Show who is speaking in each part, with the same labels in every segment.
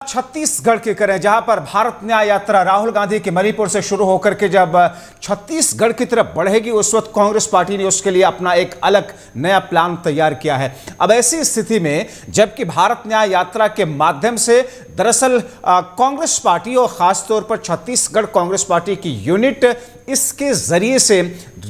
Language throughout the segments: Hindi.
Speaker 1: छत्तीसगढ़ की करें, जहां पर भारत न्याय यात्रा राहुल गांधी के मणिपुर से शुरू होकर के जब छत्तीसगढ़ की तरफ बढ़ेगी, उस वक्त कांग्रेस पार्टी ने उसके लिए अपना एक अलग नया प्लान तैयार किया है। अब ऐसी स्थिति में जबकि भारत न्याय यात्रा के माध्यम से दरअसल कांग्रेस पार्टी और खासतौर पर छत्तीसगढ़ कांग्रेस पार्टी की यूनिट इसके जरिए से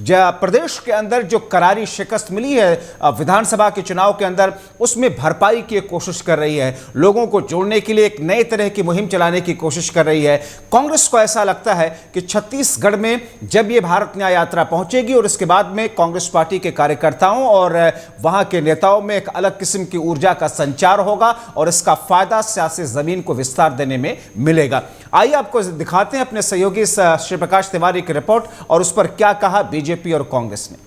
Speaker 1: प्रदेश के अंदर जो करारी शिकस्त मिली है विधानसभा के चुनाव के अंदर, उसमें भरपाई की कोशिश कर रही है। लोगों को जोड़ने के लिए एक नए तरह की मुहिम चलाने की कोशिश कर रही है। कांग्रेस को ऐसा लगता है कि छत्तीसगढ़ में जब ये भारत न्याय यात्रा पहुंचेगी और इसके बाद में कांग्रेस पार्टी के कार्यकर्ताओं और वहां के नेताओं में एक अलग किस्म की ऊर्जा का संचार होगा और इसका फायदा सियासी जमीन को विस्तार देने में मिलेगा। आइए आपको दिखाते हैं अपने सहयोगी श्री प्रकाश तिवारी की रिपोर्ट और उस पर क्या कहा बीजेपी और कांग्रेस ने।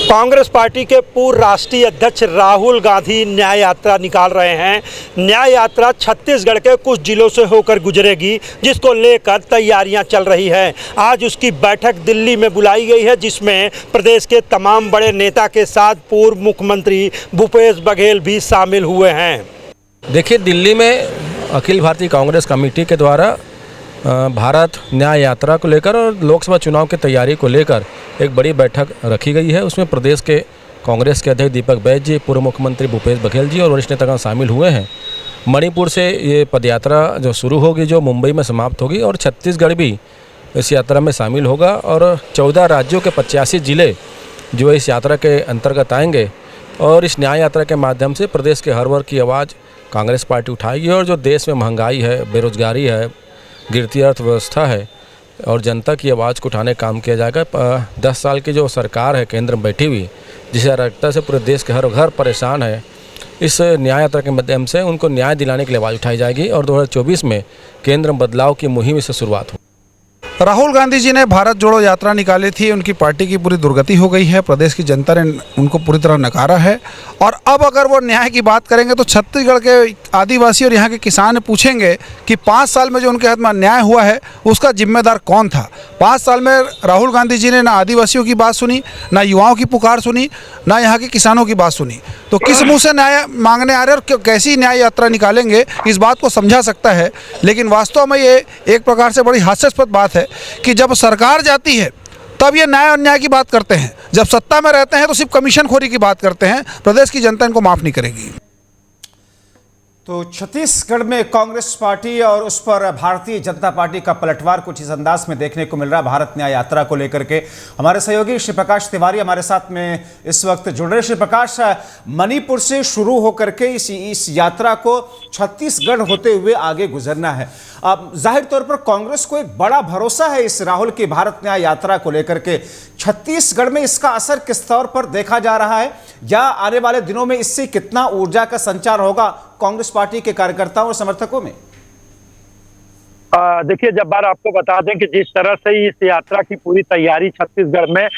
Speaker 2: कांग्रेस पार्टी के पूर्व राष्ट्रीय अध्यक्ष राहुल गांधी न्याय यात्रा निकाल रहे हैं। न्याय यात्रा छत्तीसगढ़ के कुछ जिलों से होकर गुजरेगी, जिसको लेकर तैयारियां चल रही है। आज उसकी बैठक दिल्ली में बुलाई गई है, जिसमें प्रदेश के तमाम बड़े नेता के साथ पूर्व मुख्यमंत्री भूपेश बघेल भी शामिल हुए हैं।
Speaker 3: देखिए, दिल्ली में अखिल भारतीय कांग्रेस कमेटी के द्वारा भारत न्याय यात्रा को लेकर और लोकसभा चुनाव की तैयारी को लेकर एक बड़ी बैठक रखी गई है। उसमें प्रदेश के कांग्रेस के अध्यक्ष दीपक बैज जी, पूर्व मुख्यमंत्री भूपेश बघेल जी और वरिष्ठ नेतागण शामिल हुए हैं। मणिपुर से ये पदयात्रा जो शुरू होगी, जो मुंबई में समाप्त होगी, और छत्तीसगढ़ भी इस यात्रा में शामिल होगा और 14 राज्यों के 85 जिले जो इस यात्रा के अंतर्गत आएंगे। और इस न्याय यात्रा के माध्यम से प्रदेश के हर वर्ग की आवाज़ कांग्रेस पार्टी उठाएगी और जो देश में महंगाई है, बेरोजगारी है, गिरती अर्थव्यवस्था है और जनता की आवाज़ को उठाने का काम किया जाएगा। 10 साल की जो सरकार है केंद्र में बैठी हुई, जिस अराजकता से पूरे देश के हर घर परेशान है, इस न्याय यात्रा के माध्यम से उनको न्याय दिलाने के लिए आवाज़ उठाई जाएगी और 2024 में केंद्र में बदलाव की मुहिम से शुरुआत हो।
Speaker 4: राहुल गांधी जी ने भारत जोड़ो यात्रा निकाली थी, उनकी पार्टी की पूरी दुर्गति हो गई है। प्रदेश की जनता ने उनको पूरी तरह नकारा है और अब अगर वो न्याय की बात करेंगे तो छत्तीसगढ़ के आदिवासी और यहाँ के किसान पूछेंगे कि 5 साल में जो उनके हाथ में अन्याय हुआ है उसका जिम्मेदार कौन था। 5 साल में राहुल गांधी जी ने ना आदिवासियों की बात सुनी, ना युवाओं की पुकार सुनी, ना यहाँ के किसानों की बात सुनी। तो किस मुँह से न्याय मांगने आ रहे और कैसी न्याय यात्रा निकालेंगे, इस बात को समझा सकता है। लेकिन वास्तव में ये एक प्रकार से बड़ी हास्यास्पद बात है कि जब सरकार जाती है तब ये न्याय अन्याय की बात करते हैं, जब सत्ता में रहते हैं तो सिर्फ कमीशन खोरी की बात करते हैं। प्रदेश की जनता इनको माफ नहीं करेगी।
Speaker 1: तो छत्तीसगढ़ में कांग्रेस पार्टी और उस पर भारतीय जनता पार्टी का पलटवार कुछ इस अंदाज में देखने को मिल रहा है भारत न्याय यात्रा को लेकर के। हमारे सहयोगी श्री प्रकाश तिवारी हमारे साथ में इस वक्त जुड़ रहे। श्री प्रकाश, मणिपुर से शुरू होकर के इस यात्रा को छत्तीसगढ़ होते हुए आगे गुजरना है। अब जाहिर तौर पर कांग्रेस को एक बड़ा भरोसा है इस राहुल की भारत न्याय यात्रा को लेकर के। छत्तीसगढ़ में इसका असर किस तौर पर देखा जा रहा है, या आने वाले दिनों में इससे कितना ऊर्जा का संचार होगा कांग्रेस पार्टी के कार्यकर्ताओं और समर्थकों में?
Speaker 2: देखिए, जब्बार, आपको बता दें कि जिस तरह से इस यात्रा की पूरी तैयारी छत्तीसगढ़ में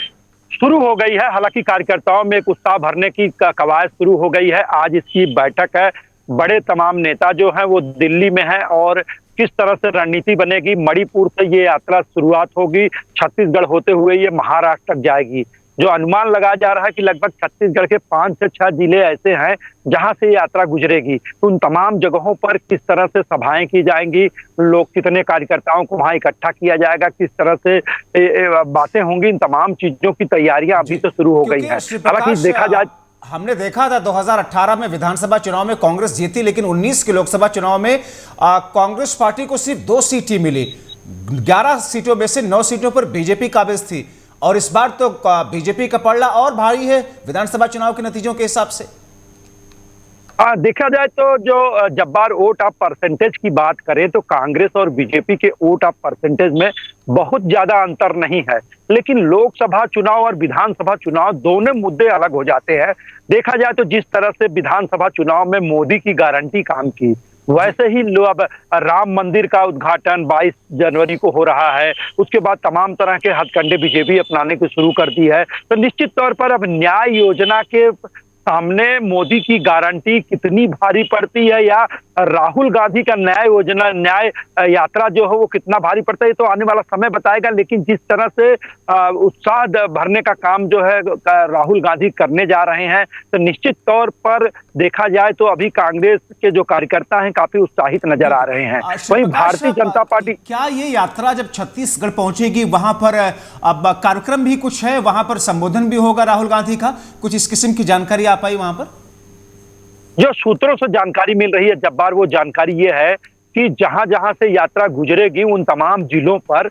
Speaker 2: शुरू हो गई है, हालांकि कार्यकर्ताओं में एक उत्साह भरने की कवायद शुरू हो गई है। आज इसकी बैठक है, बड़े तमाम नेता जो हैं वो दिल्ली में हैं और किस तरह से रणनीति बनेगी। मणिपुर से ये यात्रा शुरुआत होगी, छत्तीसगढ़ होते हुए ये महाराष्ट्र तक जाएगी। जो अनुमान लगाया जा रहा है कि लगभग छत्तीसगढ़ के 5 से 6 जिले ऐसे हैं जहां से यात्रा गुजरेगी। तो उन तमाम जगहों पर किस तरह से सभाएं की जाएंगी, लोग कितने कार्यकर्ताओं को वहां इकट्ठा किया जाएगा, किस तरह से बातें होंगी, इन तमाम चीजों की तैयारियां अभी तो शुरू हो गई है। हालांकि देखा जाए,
Speaker 1: हमने देखा था 2018 में विधानसभा चुनाव में कांग्रेस जीती, लेकिन 19 के लोकसभा चुनाव में कांग्रेस पार्टी को सिर्फ 2 सीट ही मिली। 11 सीटों में से 9 सीटों पर बीजेपी काबिज थी और इस बार तो बीजेपी का पलड़ा और भारी है विधानसभा चुनाव के नतीजों के हिसाब से।
Speaker 2: देखा जाए तो जो जब्बार वोट ऑफ परसेंटेज की बात करें तो कांग्रेस और बीजेपी के वोट ऑफ परसेंटेज में बहुत ज्यादा अंतर नहीं है, लेकिन लोकसभा चुनाव और विधानसभा चुनाव दोनों मुद्दे अलग हो जाते हैं। देखा जाए तो जिस तरह से विधानसभा चुनाव में मोदी की गारंटी काम की, वैसे ही अब राम मंदिर का उद्घाटन 22 जनवरी को हो रहा है। उसके बाद तमाम तरह के हथकंडे बीजेपी अपनाने को शुरू कर दी है। तो निश्चित तौर पर अब न्याय योजना के सामने मोदी की गारंटी कितनी भारी पड़ती है, या राहुल गांधी का न्याय यात्रा जो है वो कितना भारी पड़ता है, ये तो आने वाला समय बताएगा। लेकिन जिस तरह से उत्साह भरने का काम जो है राहुल गांधी करने जा रहे हैं, तो निश्चित तौर पर देखा जाए तो अभी कांग्रेस के जो कार्यकर्ता हैं काफी उत्साहित नजर आ रहे हैं। वहीं भारतीय जनता पार्टी,
Speaker 1: क्या ये यात्रा जब छत्तीसगढ़ पहुंचेगी वहां पर अब कार्यक्रम भी कुछ है, वहां पर संबोधन भी होगा राहुल गांधी का, कुछ इस किस्म की जानकारी आ पाई वहां पर?
Speaker 2: जो सूत्रों से जानकारी मिल रही है जब्बार, वो जानकारी ये है कि जहां जहां से यात्रा गुजरेगी उन तमाम जिलों पर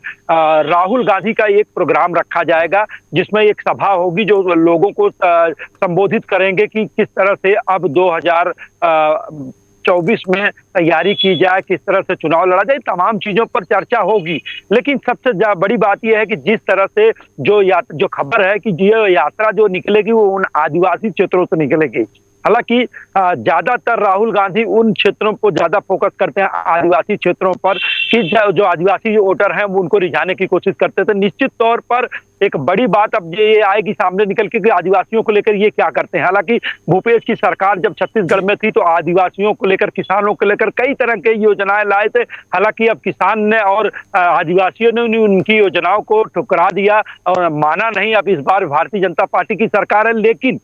Speaker 2: राहुल गांधी का एक प्रोग्राम रखा जाएगा, जिसमें एक सभा होगी जो लोगों को संबोधित करेंगे कि किस तरह से अब 2024 में तैयारी की जाए, किस तरह से चुनाव लड़ा जाए, तमाम चीजों पर चर्चा होगी। लेकिन सबसे बड़ी बात यह है कि जिस तरह से जो खबर है कि ये यात्रा जो निकलेगी वो उन आदिवासी क्षेत्रों से निकलेगी। हालांकि ज्यादातर राहुल गांधी उन क्षेत्रों को ज्यादा फोकस करते हैं, आदिवासी क्षेत्रों पर, कि जो आदिवासी वोटर हैं वो उनको रिझाने की कोशिश करते हैं। तो निश्चित तौर पर एक बड़ी बात अब ये आएगी सामने निकल के कि आदिवासियों को लेकर ये क्या करते हैं। हालांकि भूपेश की सरकार जब छत्तीसगढ़ में थी तो आदिवासियों को लेकर, किसानों को लेकर कई तरह की योजनाएं लाए थे। हालांकि अब किसान ने और आदिवासियों ने उनकी योजनाओं को ठुकरा दिया और माना नहीं। अब इस बार भारतीय जनता पार्टी की सरकार है, लेकिन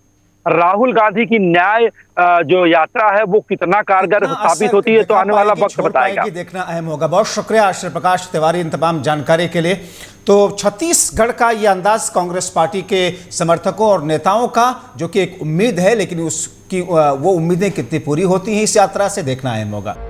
Speaker 2: राहुल गांधी की न्याय जो यात्रा है वो कितना कारगर साबित होती है तो आने वाला वक्त बताएगा,
Speaker 1: देखना अहम होगा। बहुत शुक्रिया श्री प्रकाश तिवारी इन तमाम जानकारी के लिए। तो छत्तीसगढ़ का ये अंदाज कांग्रेस पार्टी के समर्थकों और नेताओं का, जो कि एक उम्मीद है, लेकिन उसकी वो उम्मीदें कितनी पूरी होती हैं इस यात्रा से, देखना अहम होगा।